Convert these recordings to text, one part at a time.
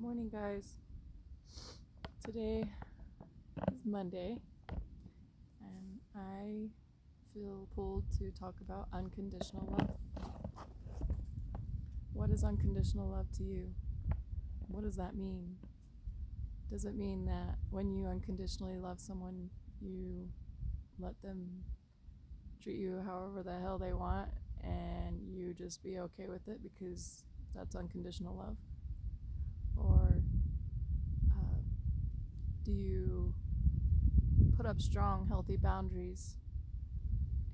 Morning, guys. Today is Monday, and I feel pulled to talk about unconditional love. What is unconditional love to you? What does that mean? Does it mean that when you unconditionally love someone, you let them treat you however the hell they want and you just be okay with it because that's unconditional love? Or do you put up strong, healthy boundaries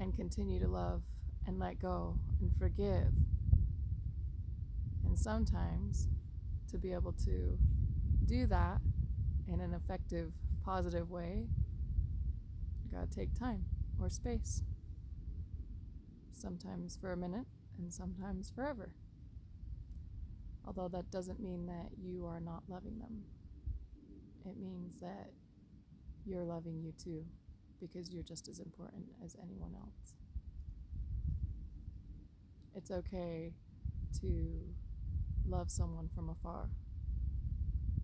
and continue to love and let go and forgive? And sometimes to be able to do that in an effective, positive way, you gotta take time or space. Sometimes for a minute and sometimes forever. Although that doesn't mean that you are not loving them. It means that you're loving you too, because you're just as important as anyone else. It's okay to love someone from afar.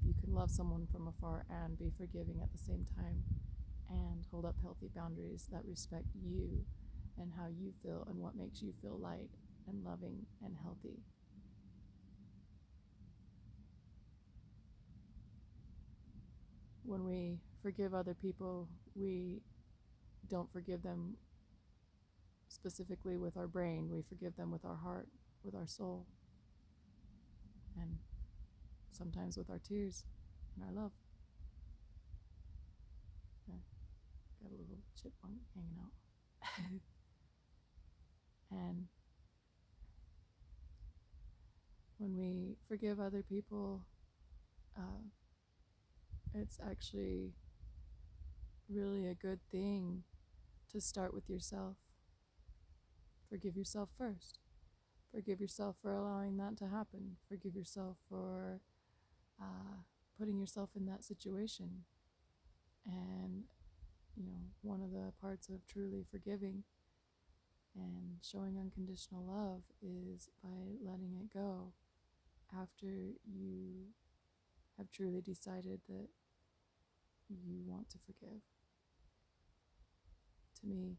You can love someone from afar and be forgiving at the same time and hold up healthy boundaries that respect you and how you feel and what makes you feel light and loving and healthy. When we forgive other people, we don't forgive them specifically with our brain. We forgive them with our heart, with our soul, and sometimes with our tears and our love. Yeah, got a little chipmunk hanging out. And when we forgive other people, it's actually really a good thing to start with yourself. Forgive yourself first. Forgive yourself for allowing that to happen. Forgive yourself for putting yourself in that situation. And, one of the parts of truly forgiving and showing unconditional love is by letting it go after you have truly decided that you want to forgive. To me,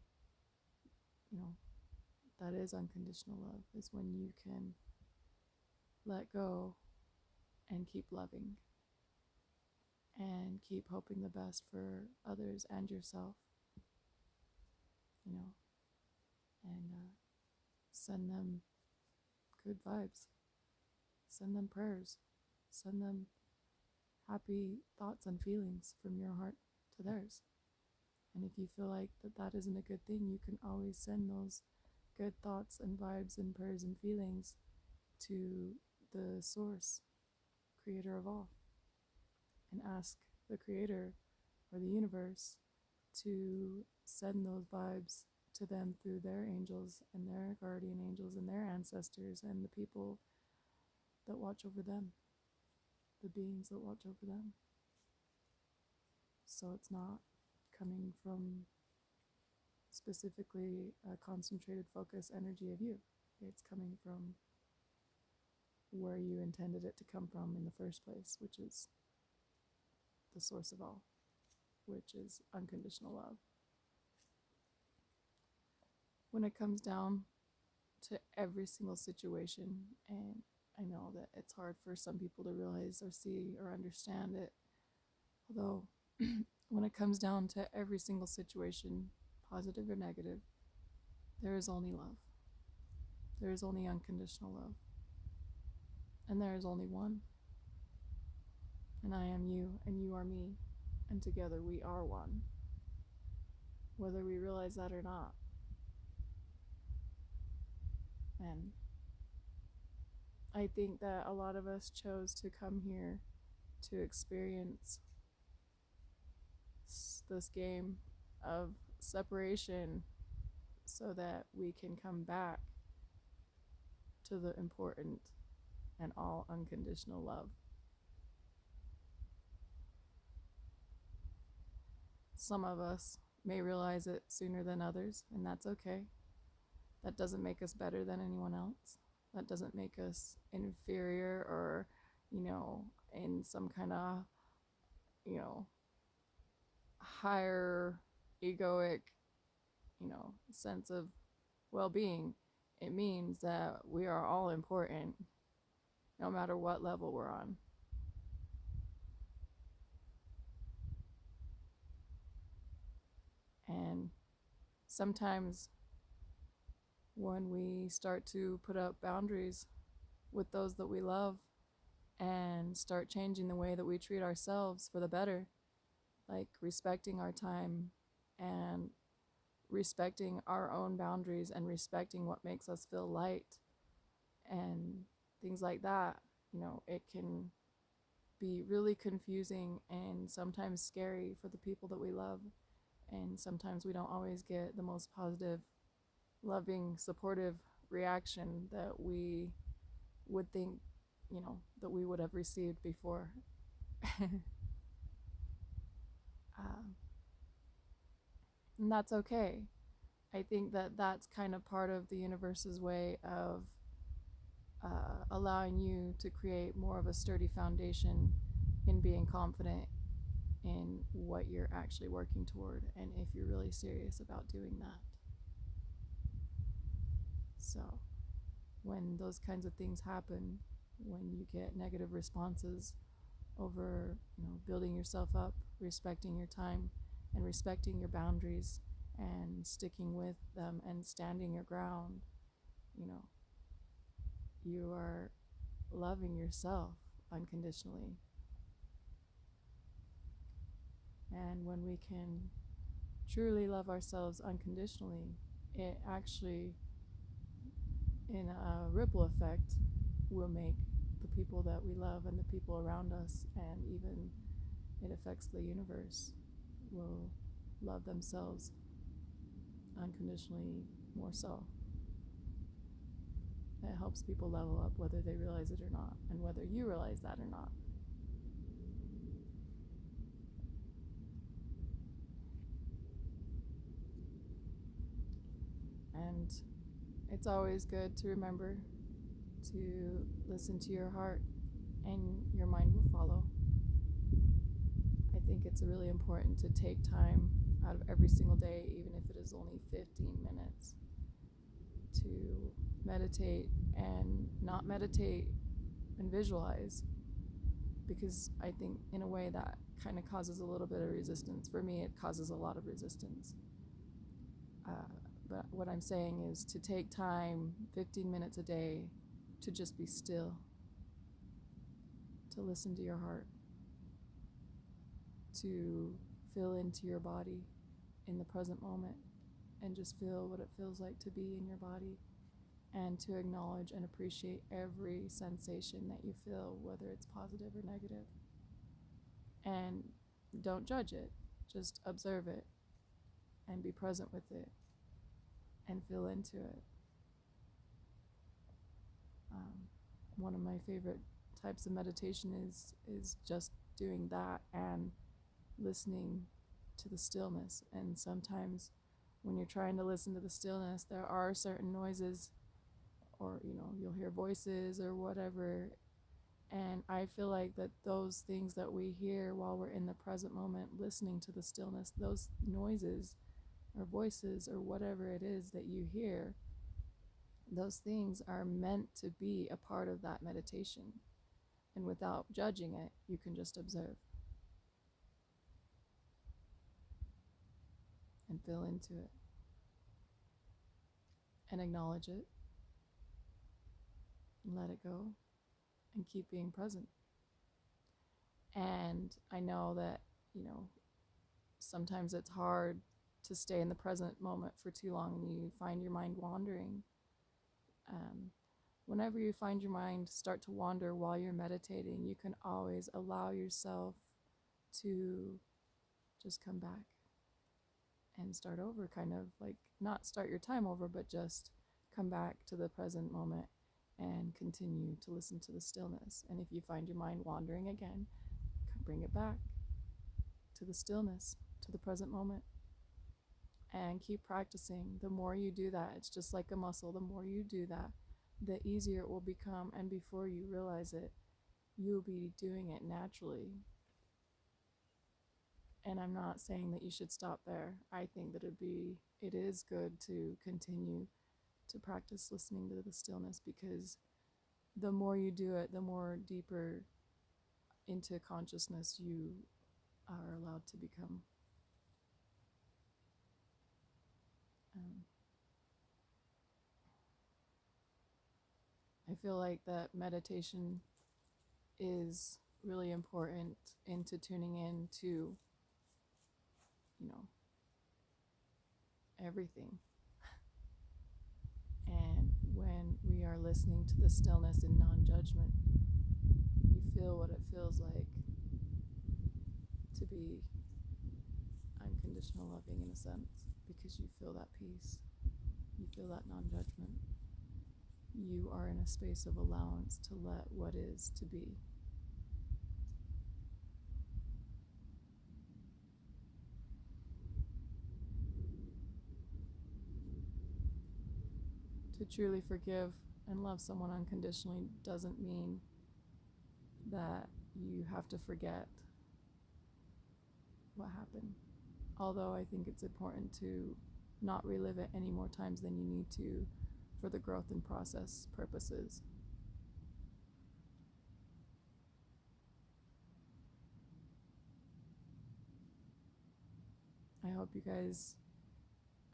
that is unconditional love, is when you can let go and keep loving and keep hoping the best for others and yourself, and send them good vibes, send them prayers, send them happy thoughts and feelings from your heart to theirs. And if you feel like that isn't a good thing, you can always send those good thoughts and vibes and prayers and feelings to the source, creator of all, and ask the creator or the universe to send those vibes to them through their angels and their guardian angels and their ancestors and the people that watch over them, the beings that watch over them. So it's not coming from specifically a concentrated focus energy of you. It's coming from where you intended it to come from in the first place, which is the source of all, which is unconditional love. When it comes down to every single situation, and I know that it's hard for some people to realize or see or understand it, although when it comes down to every single situation, positive or negative, there is only love. There is only unconditional love. And there is only one. And I am you, and you are me, and together we are one, whether we realize that or not. And I think that a lot of us chose to come here to experience this game of separation so that we can come back to the important and all unconditional love. Some of us may realize it sooner than others, and that's okay. That doesn't make us better than anyone else. That doesn't make us inferior or, in some kind of, you know, higher egoic, sense of well being. It means that we are all important no matter what level we're on. And sometimes when we start to put up boundaries with those that we love and start changing the way that we treat ourselves for the better, like respecting our time and respecting our own boundaries and respecting what makes us feel light and things like that, it can be really confusing and sometimes scary for the people that we love. And sometimes we don't always get the most positive, loving, supportive reaction that we would think, that we would have received before. um, and that's okay. I think that that's kind of part of the universe's way of allowing you to create more of a sturdy foundation in being confident in what you're actually working toward and if you're really serious about doing that. So when those kinds of things happen, when you get negative responses over, building yourself up, respecting your time and respecting your boundaries and sticking with them and standing your ground, you are loving yourself unconditionally. And when we can truly love ourselves unconditionally, it actually, in a ripple effect, will make the people that we love and the people around us, and even it affects the universe, will love themselves unconditionally more so. It helps people level up whether they realize it or not, and whether you realize that or not. And it's always good to remember to listen to your heart, and your mind will follow. I think it's really important to take time out of every single day, even if it is only 15 minutes, to meditate and not meditate and visualize, because I think in a way that kind of causes a little bit of resistance. For me, it causes a lot of resistance. But what I'm saying is to take time, 15 minutes a day, to just be still, to listen to your heart, to feel into your body in the present moment and just feel what it feels like to be in your body, and to acknowledge and appreciate every sensation that you feel, whether it's positive or negative. And don't judge it, just observe it and be present with it and feel into it. One of my favorite types of meditation is just doing that and listening to the stillness. And sometimes when you're trying to listen to the stillness, there are certain noises, or you'll hear voices or whatever, and I feel like that those things that we hear while we're in the present moment listening to the stillness, those noises or voices or whatever it is that you hear, those things are meant to be a part of that meditation. And without judging it, you can just observe and feel into it and acknowledge it and let it go and keep being present. And I know that, sometimes it's hard to stay in the present moment for too long and you find your mind wandering. Whenever you find your mind start to wander while you're meditating, you can always allow yourself to just come back and start over, kind of like not start your time over, but just come back to the present moment and continue to listen to the stillness. And if you find your mind wandering again, bring it back to the stillness, to the present moment, and keep practicing. The more you do that, it's just like a muscle. The more you do that, the easier it will become. And before you realize it, you'll be doing it naturally. And I'm not saying that you should stop there. I think that it is good to continue to practice listening to the stillness, because the more you do it, the more deeper into consciousness you are allowed to become. Um, I feel like that meditation is really important into tuning in to, you know, everything. And when we are listening to the stillness in non-judgment, you feel what it feels like to be unconditional loving, in a sense, because you feel that peace, you feel that non-judgment. You are in a space of allowance to let what is to be. To truly forgive and love someone unconditionally doesn't mean that you have to forget what happened. Although I think it's important to not relive it any more times than you need to for the growth and process purposes. I hope you guys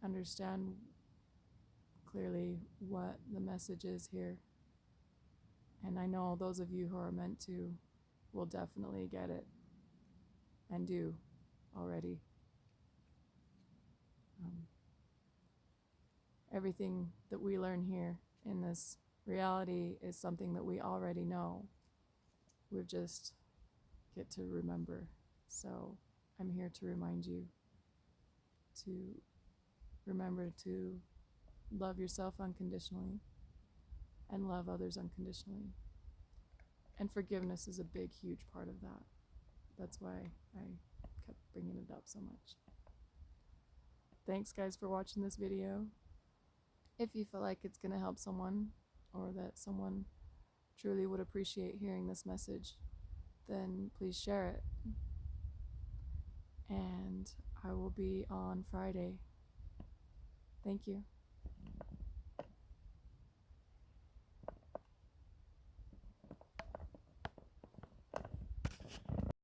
understand clearly what the message is here. And I know those of you who are meant to will definitely get it, and do already. Everything that we learn here in this reality is something that we already know. We just get to remember. So I'm here to remind you to remember to love yourself unconditionally and love others unconditionally. And forgiveness is a big, huge part of that. That's why I kept bringing it up so much. Thanks, guys, for watching this video. If you feel like it's going to help someone, or that someone truly would appreciate hearing this message, then please share it. And I will be on Friday. Thank you.